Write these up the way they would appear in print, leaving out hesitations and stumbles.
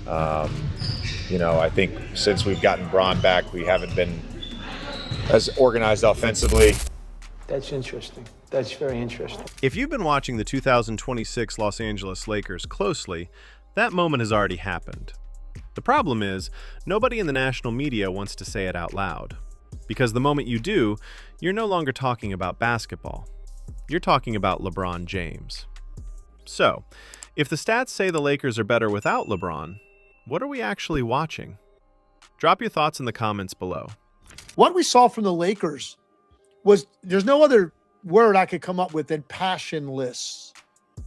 I think since we've gotten Bron back, we haven't been as organized offensively. That's interesting. That's very interesting. If you've been watching the 2026 Los Angeles Lakers closely, that moment has already happened. The problem is, nobody in the national media wants to say it out loud. Because the moment you do, you're no longer talking about basketball. You're talking about LeBron James. So, if the stats say the Lakers are better without LeBron, what are we actually watching? Drop your thoughts in the comments below. What we saw from the Lakers was, there's no other word I could come up with than passionless.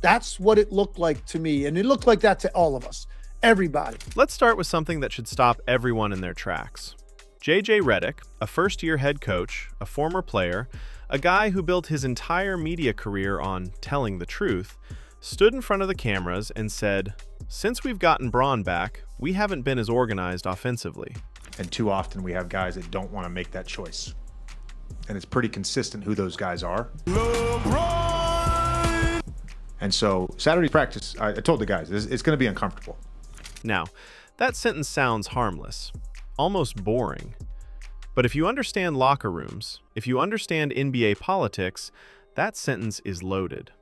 That's what it looked like to me. And it looked like that to all of us, everybody. Let's start with something that should stop everyone in their tracks. Redick, a first-year head coach, a former player, a guy who built his entire media career on telling the truth, stood in front of the cameras and said, "Since we've gotten Bron back, we haven't been as organized offensively." And too often we have guys that don't want to make that choice. And it's pretty consistent who those guys are. LeBron! And so Saturday practice, I told the guys, it's going to be uncomfortable. Now, that sentence sounds harmless, almost boring. But if you understand locker rooms, if you understand NBA politics, that sentence is loaded.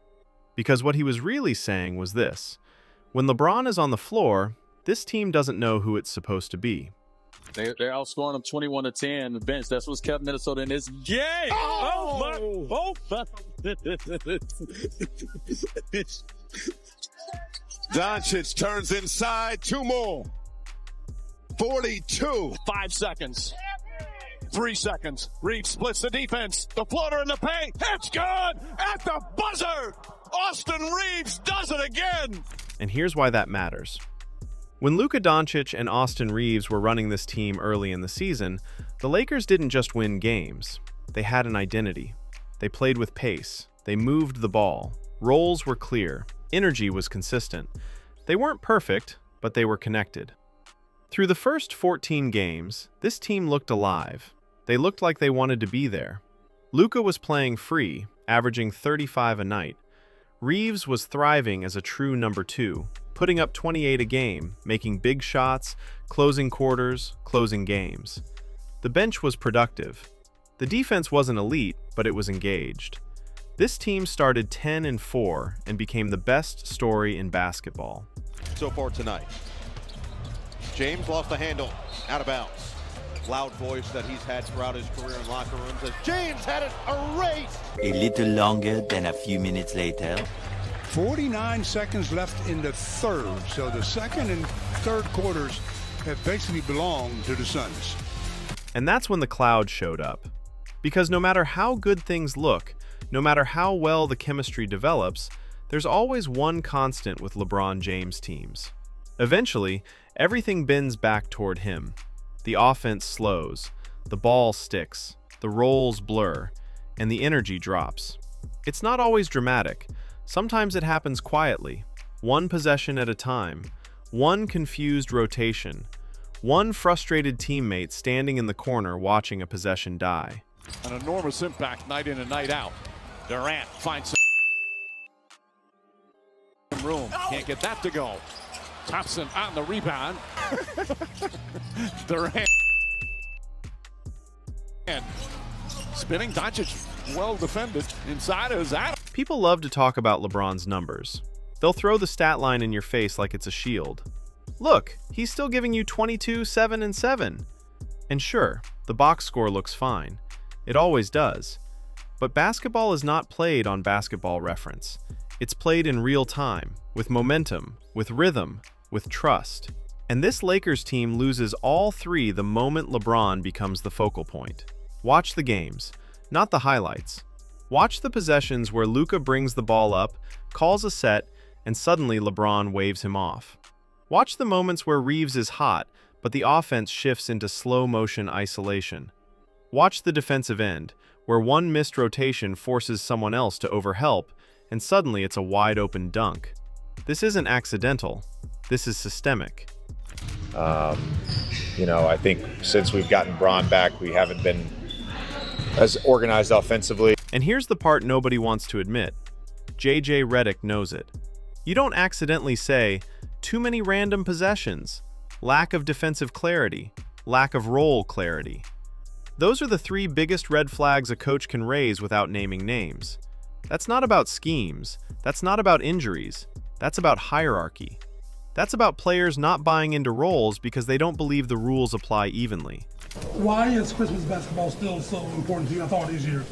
Because what he was really saying was this: when LeBron is on the floor, this team doesn't know who it's supposed to be. They're outscoring them 21-10. The bench, that's what's kept Minnesota in this game. Dončić turns inside, 2 more. 42. 5 seconds. 3 seconds. Reaves splits the defense. The floater in the paint. It's good at the buzzer. Austin Reaves does it again. And here's why that matters. When Luka Dončić and Austin Reaves were running this team early in the season, the Lakers didn't just win games. They had an identity. They played with pace. They moved the ball. Roles were clear. Energy was consistent. They weren't perfect, but they were connected. Through the first 14 games, this team looked alive. They looked like they wanted to be there. Luka was playing free, averaging 35 a night. Reaves was thriving as a true number 2, putting up 28 a game, making big shots, closing quarters, closing games. The bench was productive. The defense wasn't elite, but it was engaged. This team started 10-4 and became the best story in basketball. So far tonight, James lost the handle, out of bounds. Loud voice that he's had throughout his career in locker rooms as James had it erased. A little longer than a few minutes later. 49 seconds left in the third, so the second and third quarters have basically belonged to the Suns. And that's when the cloud showed up. Because no matter how good things look, no matter how well the chemistry develops, there's always one constant with LeBron James teams. Eventually, everything bends back toward him. The offense slows, the ball sticks, the roles blur, and the energy drops. It's not always dramatic. Sometimes it happens quietly, one possession at a time, one confused rotation, one frustrated teammate standing in the corner watching a possession die. An enormous impact night in and night out. Durant finds some room. Can't get that to go. Thompson on the rebound. Durant. And spinning. Dončić well defended. Inside is Adam. People love to talk about LeBron's numbers. They'll throw the stat line in your face like it's a shield. Look, he's still giving you 22, 7, and 7. And sure, the box score looks fine. It always does. But basketball is not played on Basketball Reference. It's played in real time, with momentum, with rhythm, with trust. And this Lakers team loses all three the moment LeBron becomes the focal point. Watch the games, not the highlights. Watch the possessions where Luka brings the ball up, calls a set, and suddenly LeBron waves him off. Watch the moments where Reaves is hot, but the offense shifts into slow-motion isolation. Watch the defensive end, where one missed rotation forces someone else to overhelp, and suddenly it's a wide-open dunk. This isn't accidental. This is systemic. I think since we've gotten Bron back, we haven't been as organized offensively. And here's the part nobody wants to admit. Redick knows it. You don't accidentally say, Too many random possessions, lack of defensive clarity, lack of role clarity. Those are the three biggest red flags a coach can raise without naming names. That's not about schemes. That's not about injuries. That's about hierarchy. That's about players not buying into roles because they don't believe the rules apply evenly. Why is Christmas basketball still so important to you after all these years?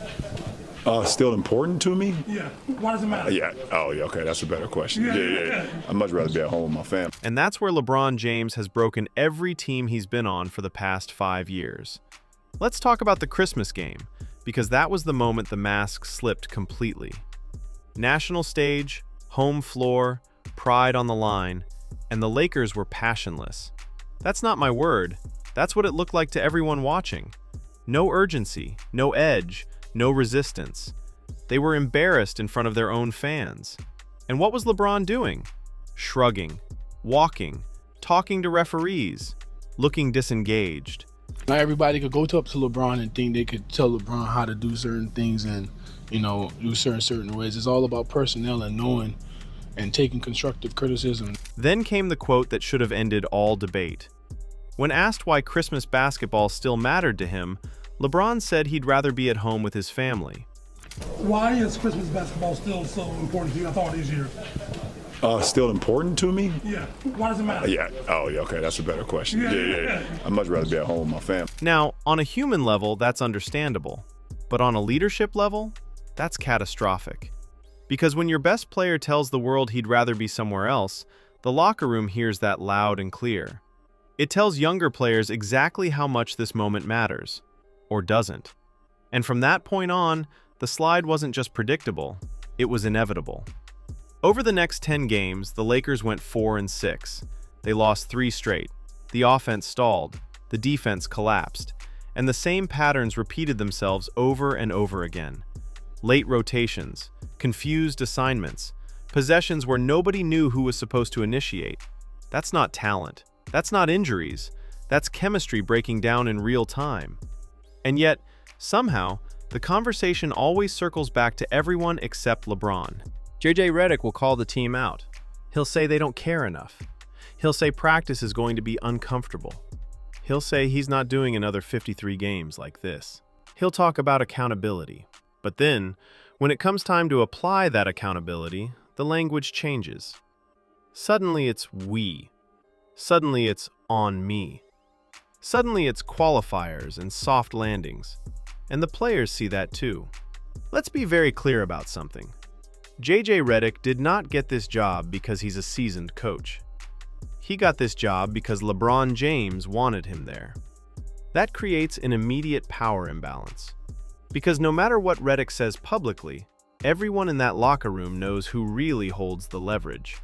Still important to me? Yeah. Why does it matter? Yeah. Oh, yeah. Okay. That's a better question. Yeah. I'd much rather be at home with my family. And that's where LeBron James has broken every team he's been on for the past 5 years. Let's talk about the Christmas game, because that was the moment the mask slipped completely. National stage, home floor, pride on the line, and the Lakers were passionless. That's not my word. That's what it looked like to everyone watching. No urgency, no edge, no resistance. They were embarrassed in front of their own fans. And what was LeBron doing? Shrugging, walking, talking to referees, looking disengaged. Not everybody could go up to LeBron and think they could tell LeBron how to do certain things and, do certain ways. It's all about personnel and knowing and taking constructive criticism. Then came the quote that should have ended all debate. When asked why Christmas basketball still mattered to him, LeBron said he'd rather be at home with his family. Why is Christmas basketball still so important to you after all these years? Still important to me? Yeah. Why does it matter? Yeah. Oh, yeah. Okay. That's a better question. Yeah. I'd much rather be at home with my family. Now, on a human level, that's understandable. But on a leadership level, that's catastrophic. Because when your best player tells the world he'd rather be somewhere else, the locker room hears that loud and clear. It tells younger players exactly how much this moment matters. Or doesn't. And from that point on, the slide wasn't just predictable, it was inevitable. Over the next 10 games, the Lakers went 4-6. They lost 3 straight. The offense stalled, the defense collapsed, and the same patterns repeated themselves over and over again. Late rotations, confused assignments, possessions where nobody knew who was supposed to initiate. That's not talent. That's not injuries. That's chemistry breaking down in real time. And yet, somehow, the conversation always circles back to everyone except LeBron. Redick will call the team out. He'll say they don't care enough. He'll say practice is going to be uncomfortable. He'll say he's not doing another 53 games like this. He'll talk about accountability. But then, when it comes time to apply that accountability, the language changes. Suddenly it's we. Suddenly it's on me. Suddenly it's qualifiers and soft landings. And the players see that too. Let's be very clear about something. Redick did not get this job because he's a seasoned coach. He got this job because LeBron James wanted him there. That creates an immediate power imbalance. Because no matter what Redick says publicly, everyone in that locker room knows who really holds the leverage.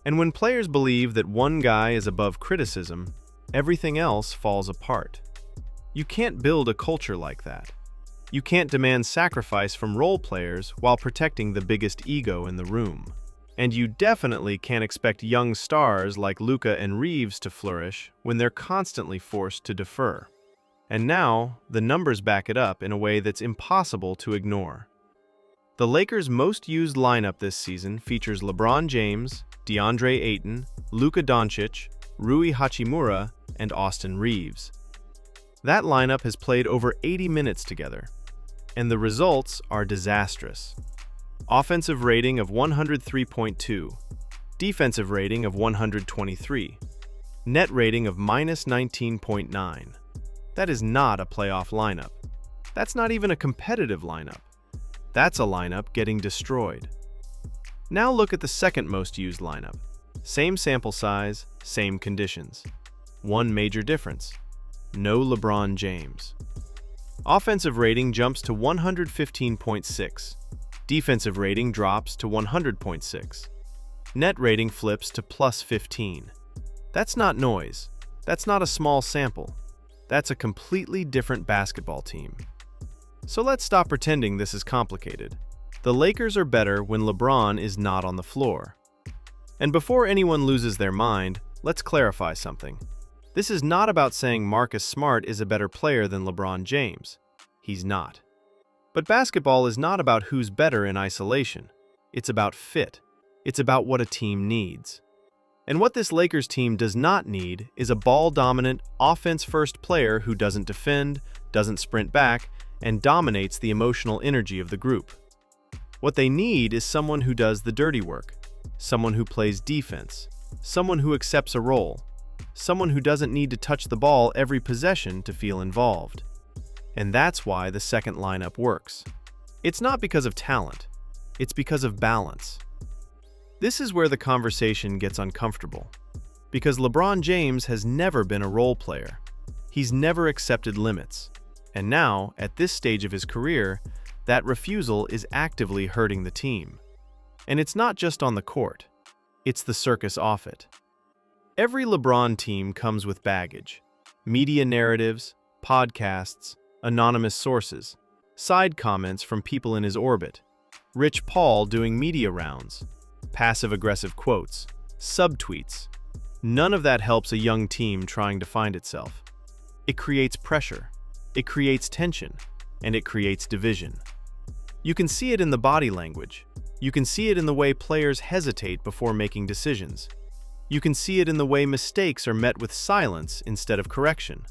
And when players believe that one guy is above criticism, everything else falls apart. You can't build a culture like that. You can't demand sacrifice from role players while protecting the biggest ego in the room. And you definitely can't expect young stars like Luka and Reaves to flourish when they're constantly forced to defer. And now, the numbers back it up in a way that's impossible to ignore. The Lakers' most used lineup this season features LeBron James, DeAndre Ayton, Luka Dončić, Rui Hachimura, and Austin Reaves. That lineup has played over 80 minutes together, and the results are disastrous. Offensive rating of 103.2, defensive rating of 123, net rating of -19.9. That is not a playoff lineup. That's not even a competitive lineup. That's a lineup getting destroyed. Now look at the second most used lineup. Same sample size, same conditions. One major difference: no LeBron James. Offensive rating jumps to 115.6. Defensive rating drops to 100.6. Net rating flips to +15. That's not noise. That's not a small sample. That's a completely different basketball team. So let's stop pretending this is complicated. The Lakers are better when LeBron is not on the floor. And before anyone loses their mind, let's clarify something. This is not about saying Marcus Smart is a better player than LeBron James. He's not. But basketball is not about who's better in isolation. It's about fit. It's about what a team needs. And what this Lakers team does not need is a ball-dominant, offense-first player who doesn't defend, doesn't sprint back, and dominates the emotional energy of the group. What they need is someone who does the dirty work, someone who plays defense, someone who accepts a role, someone who doesn't need to touch the ball every possession to feel involved. And that's why the second lineup works. It's not because of talent, it's because of balance. This is where the conversation gets uncomfortable, because LeBron James has never been a role player. He's never accepted limits. And now, at this stage of his career, that refusal is actively hurting the team. And it's not just on the court, it's the circus off it. Every LeBron team comes with baggage: media narratives, podcasts, anonymous sources, side comments from people in his orbit, Rich Paul doing media rounds, passive-aggressive quotes, subtweets. None of that helps a young team trying to find itself. It creates pressure, it creates tension, and it creates division. You can see it in the body language. You can see it in the way players hesitate before making decisions. You can see it in the way mistakes are met with silence instead of correction.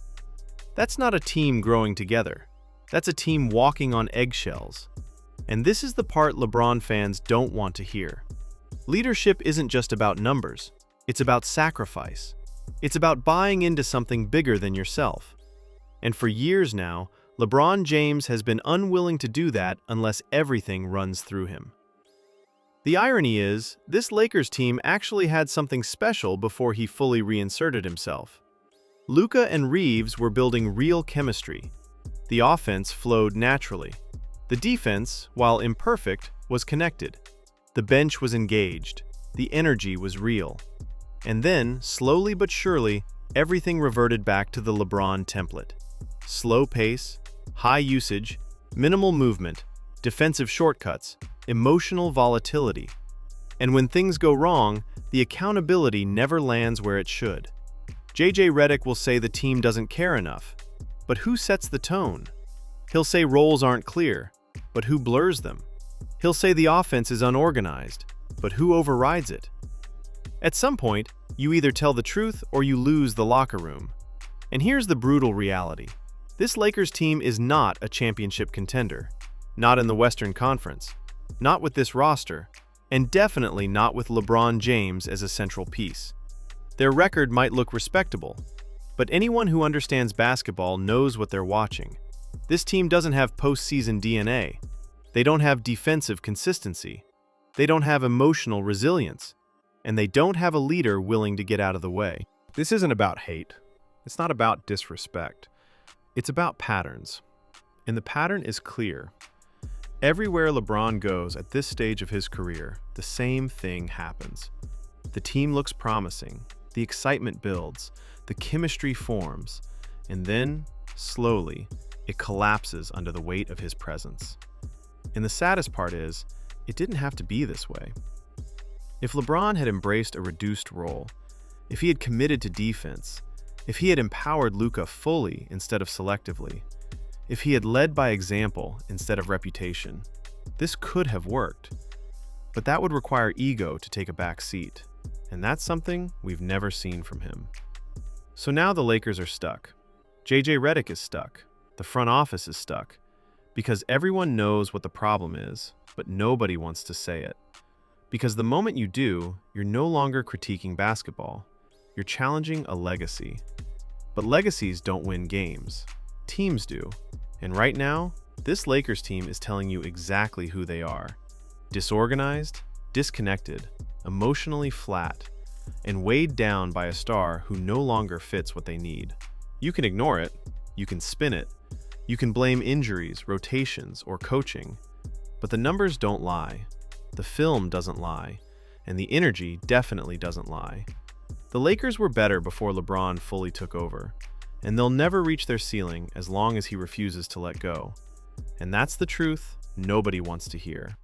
That's not a team growing together. That's a team walking on eggshells. And this is the part LeBron fans don't want to hear. Leadership isn't just about numbers. It's about sacrifice. It's about buying into something bigger than yourself. And for years now, LeBron James has been unwilling to do that unless everything runs through him. The irony is, this Lakers team actually had something special before he fully reinserted himself. Luka and Reaves were building real chemistry. The offense flowed naturally. The defense, while imperfect, was connected. The bench was engaged. The energy was real. And then, slowly but surely, everything reverted back to the LeBron template. Slow pace, high usage, minimal movement, defensive shortcuts, emotional volatility. And when things go wrong, the accountability never lands where it should. JJ Redick will say the team doesn't care enough. But who sets the tone? He'll say roles aren't clear, but who blurs them? He'll say the offense is unorganized, but who overrides it? At some point, you either tell the truth or you lose the locker room. And here's the brutal reality. This Lakers team is not a championship contender. Not in the Western Conference. Not with this roster. And definitely not with LeBron James as a central piece. Their record might look respectable, but anyone who understands basketball knows what they're watching. This team doesn't have postseason DNA. They don't have defensive consistency. They don't have emotional resilience. And they don't have a leader willing to get out of the way. This isn't about hate. It's not about disrespect. It's about patterns. And the pattern is clear. Everywhere LeBron goes at this stage of his career, the same thing happens. The team looks promising. The excitement builds. The chemistry forms. And then, slowly, it collapses under the weight of his presence. And the saddest part is, it didn't have to be this way. If LeBron had embraced a reduced role, if he had committed to defense, if he had empowered Luka fully instead of selectively, if he had led by example instead of reputation, this could have worked. But that would require ego to take a back seat, and that's something we've never seen from him. So now the Lakers are stuck. JJ Redick is stuck. The front office is stuck. Because everyone knows what the problem is, but nobody wants to say it. Because the moment you do, you're no longer critiquing basketball. You're challenging a legacy. But legacies don't win games. Teams do. And right now, this Lakers team is telling you exactly who they are. Disorganized, disconnected, emotionally flat, and weighed down by a star who no longer fits what they need. You can ignore it. You can spin it. You can blame injuries, rotations, or coaching. But the numbers don't lie. The film doesn't lie. And the energy definitely doesn't lie. The Lakers were better before LeBron fully took over. And they'll never reach their ceiling as long as he refuses to let go. And that's the truth nobody wants to hear.